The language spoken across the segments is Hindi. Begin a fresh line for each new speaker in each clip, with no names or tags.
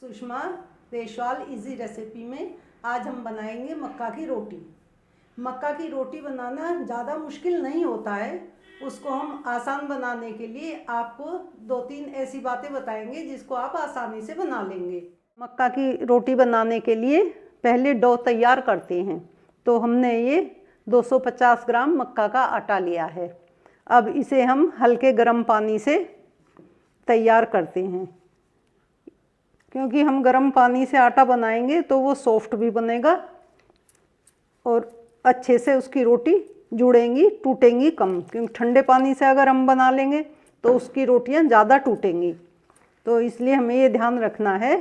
सुषमा देशवाल इजी रेसिपी में आज हम बनाएंगे मक्का की रोटी। मक्का की रोटी बनाना ज़्यादा मुश्किल नहीं होता है। उसको हम आसान बनाने के लिए आपको 2-3 ऐसी बातें बताएंगे जिसको आप आसानी से बना लेंगे। मक्का की रोटी बनाने के लिए पहले डो तैयार करते हैं। तो हमने ये 250 ग्राम मक्का का आटा लिया है। अब इसे हम हल्के गर्म पानी से तैयार करते हैं, क्योंकि हम गर्म पानी से आटा बनाएंगे तो वो सॉफ्ट भी बनेगा और अच्छे से उसकी रोटी जुड़ेंगी, टूटेंगी कम। क्योंकि ठंडे पानी से अगर हम बना लेंगे तो उसकी रोटियां ज़्यादा टूटेंगी। तो इसलिए हमें ये ध्यान रखना है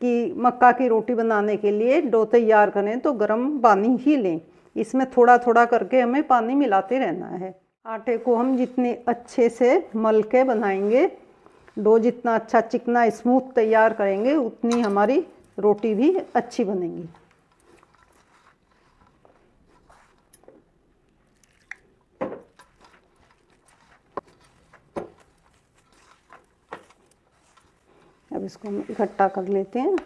कि मक्का की रोटी बनाने के लिए डो तैयार करें तो गर्म पानी ही लें। इसमें थोड़ा थोड़ा करके हमें पानी मिलाते रहना है। आटे को हम जितने अच्छे से मल के बनाएंगे, डो जितना अच्छा चिकना स्मूथ तैयार करेंगे, उतनी हमारी रोटी भी अच्छी बनेगी। अब इसको हम इकट्ठा कर लेते हैं।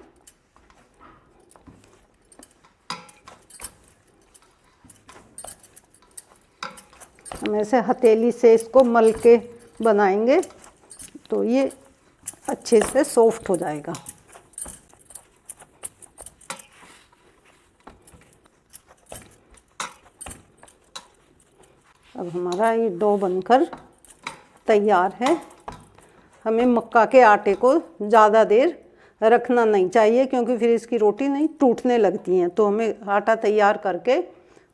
हम ऐसे हथेली से इसको मल के बनाएंगे तो ये अच्छे से सॉफ्ट हो जाएगा। अब हमारा ये डो बनकर तैयार है। हमें मक्का के आटे को ज़्यादा देर रखना नहीं चाहिए, क्योंकि फिर इसकी रोटी नहीं टूटने लगती हैं। तो हमें आटा तैयार करके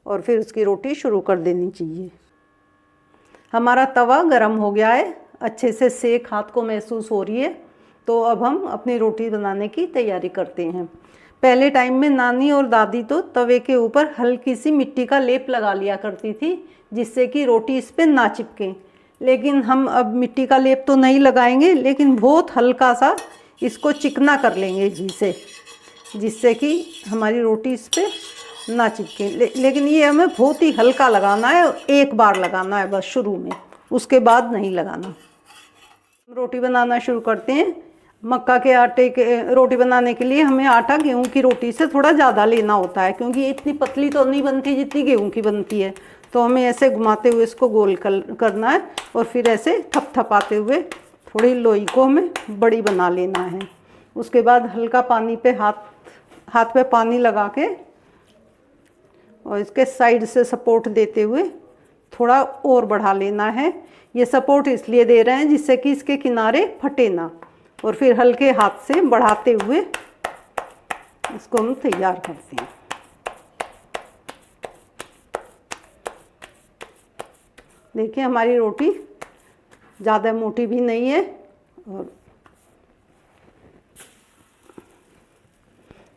और फिर उसकी रोटी शुरू कर देनी चाहिए। हमारा तवा गरम हो गया है, अच्छे से सेक हाथ को महसूस हो रही है। तो अब हम अपनी रोटी बनाने की तैयारी करते हैं। पहले टाइम में नानी और दादी तो तवे के ऊपर हल्की सी मिट्टी का लेप लगा लिया करती थी, जिससे कि रोटी इस पर ना चिपके। लेकिन हम अब मिट्टी का लेप तो नहीं लगाएंगे, लेकिन बहुत हल्का सा इसको चिकना कर लेंगे घी से, जिससे कि हमारी रोटी इस पर ना चिपके। लेकिन ये हमें बहुत ही हल्का लगाना है, एक बार लगाना है बस शुरू में, उसके बाद नहीं लगाना। रोटी बनाना शुरू करते हैं। मक्का के आटे के रोटी बनाने के लिए हमें आटा गेहूं की रोटी से थोड़ा ज़्यादा लेना होता है, क्योंकि ये इतनी पतली तो नहीं बनती जितनी गेहूं की बनती है। तो हमें ऐसे घुमाते हुए इसको गोल करना है और फिर ऐसे थपथपाते हुए थोड़ी लोई को हमें बड़ी बना लेना है। उसके बाद हल्का पानी पे हाथ पे पानी लगा के और इसके साइड से सपोर्ट देते हुए थोड़ा और बढ़ा लेना है। ये सपोर्ट इसलिए दे रहे हैं जिससे कि इसके किनारे फटे ना, और फिर हल्के हाथ से बढ़ाते हुए इसको हम तैयार करते हैं। देखिए हमारी रोटी ज़्यादा मोटी भी नहीं है, और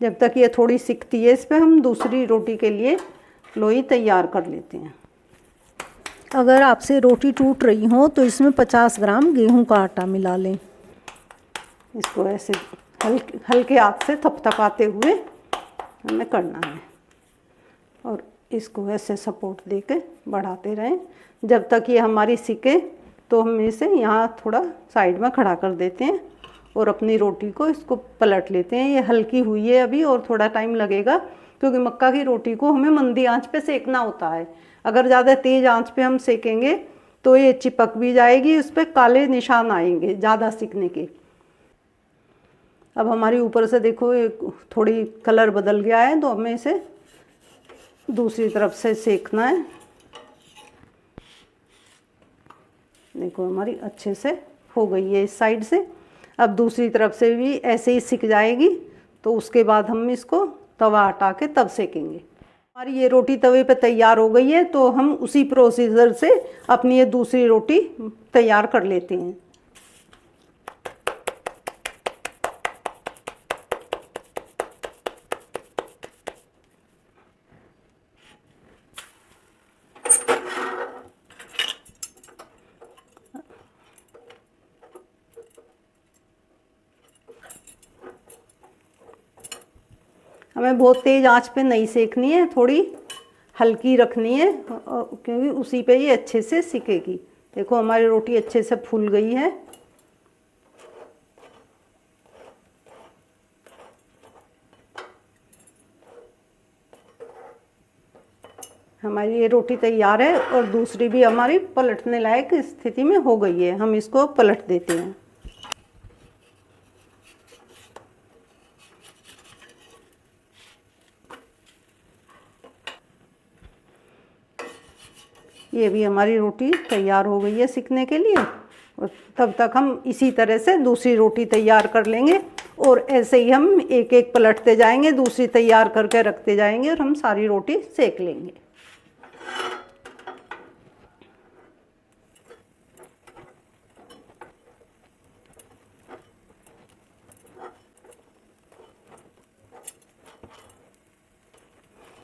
जब तक ये थोड़ी सिकती है इस पर हम दूसरी रोटी के लिए लोई तैयार कर लेते हैं। अगर आपसे रोटी टूट रही हो तो इसमें 50 ग्राम गेहूं का आटा मिला लें। इसको ऐसे हल्के हाथ से थपथपाते हुए हमें करना है, और इसको ऐसे सपोर्ट देके बढ़ाते रहें जब तक ये हमारी सिके। तो हम इसे यहाँ थोड़ा साइड में खड़ा कर देते हैं और अपनी रोटी को इसको पलट लेते हैं। ये हल्की हुई है अभी, और थोड़ा टाइम लगेगा, क्योंकि मक्का की रोटी को हमें मंदी आंच पे सेकना होता है। अगर ज़्यादा तेज़ आंच पे हम सेकेंगे तो ये चिपक भी जाएगी, उस पर काले निशान आएंगे ज़्यादा सिकने के। अब हमारी ऊपर से देखो ये थोड़ी कलर बदल गया है, तो हमें इसे दूसरी तरफ से सेकना है। देखो हमारी अच्छे से हो गई है इस साइड से। अब दूसरी तरफ से भी ऐसे ही सिक जाएगी, तो उसके बाद हम इसको तवा हटा के तब सेकेंगे। हमारी ये रोटी तवे पे तैयार हो गई है, तो हम उसी प्रोसीजर से अपनी ये दूसरी रोटी तैयार कर लेते हैं। हमें बहुत तेज़ आंच पे नहीं सेकनी है, थोड़ी हल्की रखनी है, क्योंकि उसी पे ये अच्छे से सिकेगी। देखो हमारी रोटी अच्छे से फूल गई है। हमारी ये रोटी तैयार है और दूसरी भी हमारी पलटने लायक स्थिति में हो गई है। हम इसको पलट देते हैं। ये भी हमारी रोटी तैयार हो गई है सिकने के लिए। और तब तक हम इसी तरह से दूसरी रोटी तैयार कर लेंगे और ऐसे ही हम एक एक पलटते जाएंगे, दूसरी तैयार करके रखते जाएंगे और हम सारी रोटी सेक लेंगे।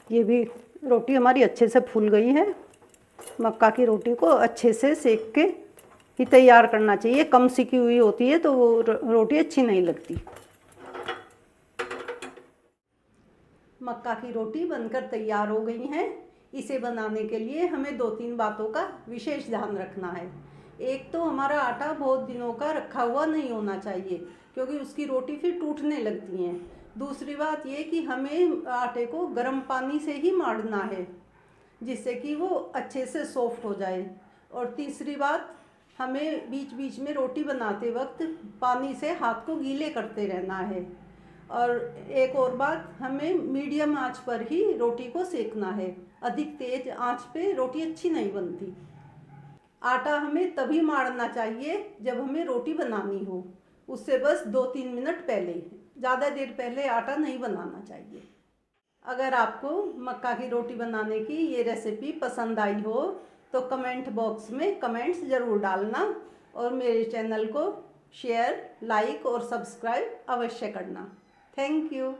ये भी रोटी हमारी अच्छे से फूल गई है। मक्का की रोटी को अच्छे से सेक के ही तैयार करना चाहिए। कम सिकी हुई होती है तो वो रोटी अच्छी नहीं लगती। मक्का की रोटी बनकर तैयार हो गई है। इसे बनाने के लिए हमें 2-3 बातों का विशेष ध्यान रखना है। एक तो हमारा आटा बहुत दिनों का रखा हुआ नहीं होना चाहिए, क्योंकि उसकी रोटी फिर टूटने लगती हैं। दूसरी बात ये कि हमें आटे को गर्म पानी से ही मारना है, जिससे कि वो अच्छे से सॉफ्ट हो जाए। और तीसरी बात, हमें बीच बीच में रोटी बनाते वक्त पानी से हाथ को गीले करते रहना है। और एक और बात, हमें मीडियम आंच पर ही रोटी को सेकना है। अधिक तेज आंच पे रोटी अच्छी नहीं बनती। आटा हमें तभी मारना चाहिए जब हमें रोटी बनानी हो, उससे बस 2-3 मिनट पहले, ज़्यादा देर पहले आटा नहीं बनाना चाहिए। अगर आपको मक्का की रोटी बनाने की ये रेसिपी पसंद आई हो तो कमेंट बॉक्स में कमेंट्स ज़रूर डालना और मेरे चैनल को शेयर, लाइक और सब्सक्राइब अवश्य करना। Thank you.